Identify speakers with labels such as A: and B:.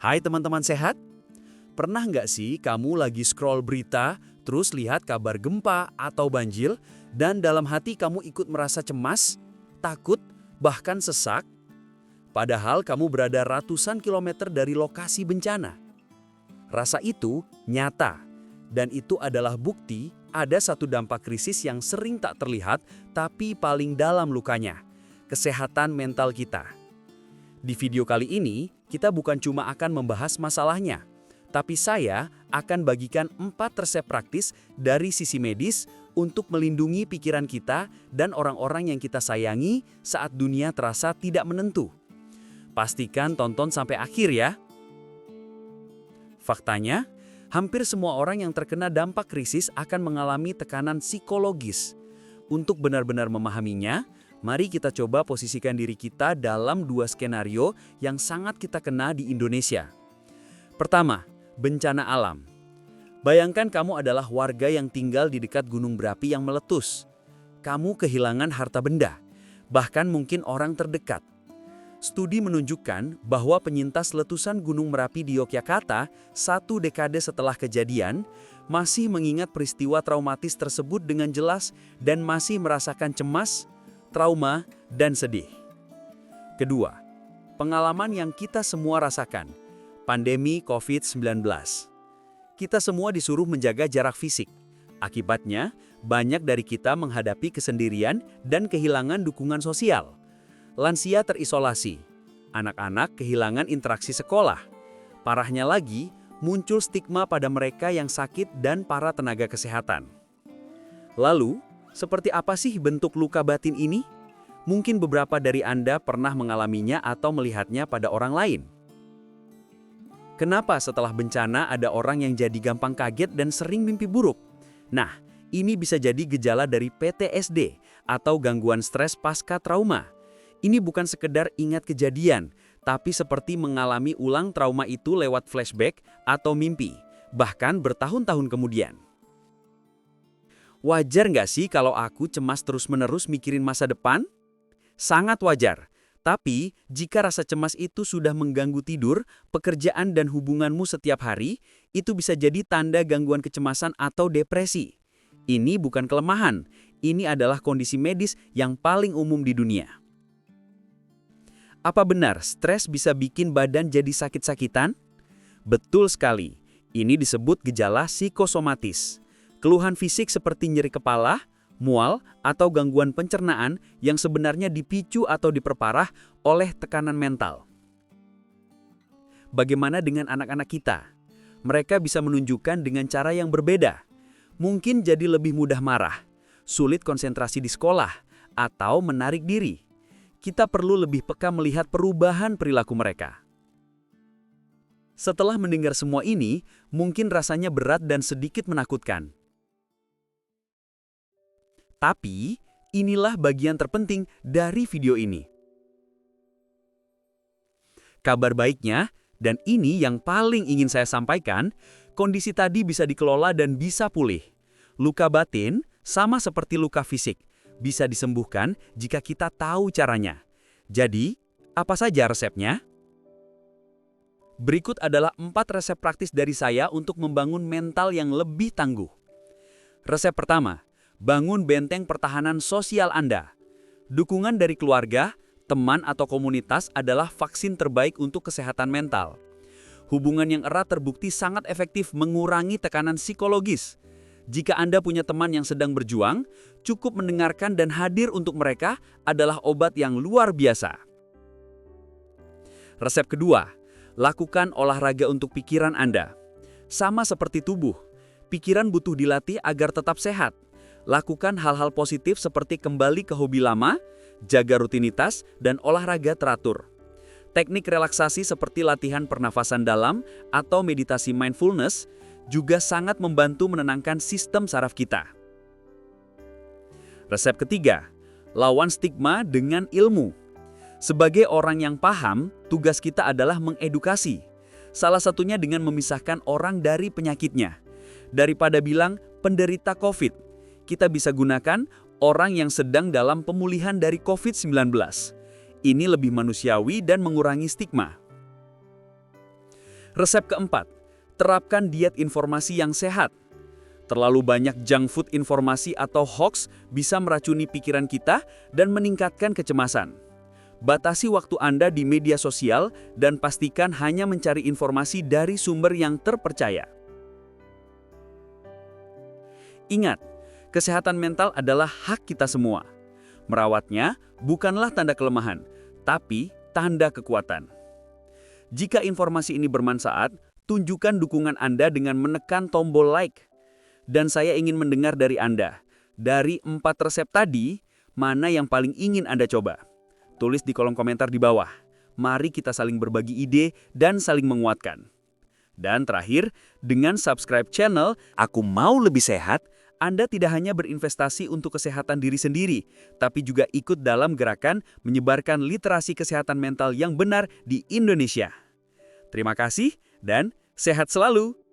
A: Hai teman-teman sehat, pernah nggak sih kamu lagi scroll berita, terus lihat kabar gempa atau banjir, dan dalam hati kamu ikut merasa cemas, takut, bahkan sesak? Padahal kamu berada ratusan kilometer dari lokasi bencana. Rasa itu nyata, dan itu adalah bukti ada satu dampak krisis yang sering tak terlihat, tapi paling dalam lukanya, kesehatan mental kita. Di video kali ini, kita bukan cuma akan membahas masalahnya, tapi saya akan bagikan 4 resep praktis dari sisi medis untuk melindungi pikiran kita dan orang-orang yang kita sayangi saat dunia terasa tidak menentu. Pastikan tonton sampai akhir ya. Faktanya, hampir semua orang yang terkena dampak krisis akan mengalami tekanan psikologis. Untuk benar-benar memahaminya, mari kita coba posisikan diri kita dalam 2 skenario yang sangat kita kena di Indonesia. Pertama, bencana alam. Bayangkan kamu adalah warga yang tinggal di dekat gunung berapi yang meletus. Kamu kehilangan harta benda, bahkan mungkin orang terdekat. Studi menunjukkan bahwa penyintas letusan Gunung Merapi di Yogyakarta 1 dekade setelah kejadian masih mengingat peristiwa traumatis tersebut dengan jelas dan masih merasakan cemas, trauma, dan sedih. Kedua, pengalaman yang kita semua rasakan, pandemi COVID-19. Kita semua disuruh menjaga jarak fisik. Akibatnya, banyak dari kita menghadapi kesendirian dan kehilangan dukungan sosial. Lansia terisolasi, anak-anak kehilangan interaksi sekolah. Parahnya lagi, muncul stigma pada mereka yang sakit dan para tenaga kesehatan. Lalu, seperti apa sih bentuk luka batin ini? Mungkin beberapa dari Anda pernah mengalaminya atau melihatnya pada orang lain. Kenapa setelah bencana ada orang yang jadi gampang kaget dan sering mimpi buruk? Nah, ini bisa jadi gejala dari PTSD atau gangguan stres pasca trauma. Ini bukan sekedar ingat kejadian, tapi seperti mengalami ulang trauma itu lewat flashback atau mimpi, bahkan bertahun-tahun kemudian. Wajar nggak sih kalau aku cemas terus-menerus mikirin masa depan? Sangat wajar. Tapi, jika rasa cemas itu sudah mengganggu tidur, pekerjaan dan hubunganmu setiap hari, itu bisa jadi tanda gangguan kecemasan atau depresi. Ini bukan kelemahan, ini adalah kondisi medis yang paling umum di dunia. Apa benar stres bisa bikin badan jadi sakit-sakitan? Betul sekali. Ini disebut gejala psikosomatis. Keluhan fisik seperti nyeri kepala, mual, atau gangguan pencernaan yang sebenarnya dipicu atau diperparah oleh tekanan mental. Bagaimana dengan anak-anak kita? Mereka bisa menunjukkan dengan cara yang berbeda. Mungkin jadi lebih mudah marah, sulit konsentrasi di sekolah, atau menarik diri. Kita perlu lebih peka melihat perubahan perilaku mereka. Setelah mendengar semua ini, mungkin rasanya berat dan sedikit menakutkan. Tapi, inilah bagian terpenting dari video ini. Kabar baiknya, dan ini yang paling ingin saya sampaikan, kondisi tadi bisa dikelola dan bisa pulih. Luka batin sama seperti luka fisik, bisa disembuhkan jika kita tahu caranya. Jadi, apa saja resepnya? Berikut adalah 4 resep praktis dari saya untuk membangun mental yang lebih tangguh. Resep pertama, bangun benteng pertahanan sosial Anda. Dukungan dari keluarga, teman atau komunitas adalah vaksin terbaik untuk kesehatan mental. Hubungan yang erat terbukti sangat efektif mengurangi tekanan psikologis. Jika Anda punya teman yang sedang berjuang, cukup mendengarkan dan hadir untuk mereka adalah obat yang luar biasa. Resep kedua, lakukan olahraga untuk pikiran Anda. Sama seperti tubuh, pikiran butuh dilatih agar tetap sehat. Lakukan hal-hal positif seperti kembali ke hobi lama, jaga rutinitas, dan olahraga teratur. Teknik relaksasi seperti latihan pernafasan dalam atau meditasi mindfulness juga sangat membantu menenangkan sistem saraf kita. Resep ketiga, lawan stigma dengan ilmu. Sebagai orang yang paham, tugas kita adalah mengedukasi. Salah satunya dengan memisahkan orang dari penyakitnya. Daripada bilang penderita COVID, kita bisa gunakan orang yang sedang dalam pemulihan dari COVID-19. Ini lebih manusiawi dan mengurangi stigma. Resep keempat, terapkan diet informasi yang sehat. Terlalu banyak junk food informasi atau hoax bisa meracuni pikiran kita dan meningkatkan kecemasan. Batasi waktu Anda di media sosial dan pastikan hanya mencari informasi dari sumber yang terpercaya. Ingat, kesehatan mental adalah hak kita semua. Merawatnya bukanlah tanda kelemahan, tapi tanda kekuatan. Jika informasi ini bermanfaat, tunjukkan dukungan Anda dengan menekan tombol like. Dan saya ingin mendengar dari Anda. Dari 4 resep tadi, mana yang paling ingin Anda coba? Tulis di kolom komentar di bawah. Mari kita saling berbagi ide dan saling menguatkan. Dan terakhir, dengan subscribe channel Aku Mau Lebih Sehat, Anda tidak hanya berinvestasi untuk kesehatan diri sendiri, tapi juga ikut dalam gerakan menyebarkan literasi kesehatan mental yang benar di Indonesia. Terima kasih dan sehat selalu!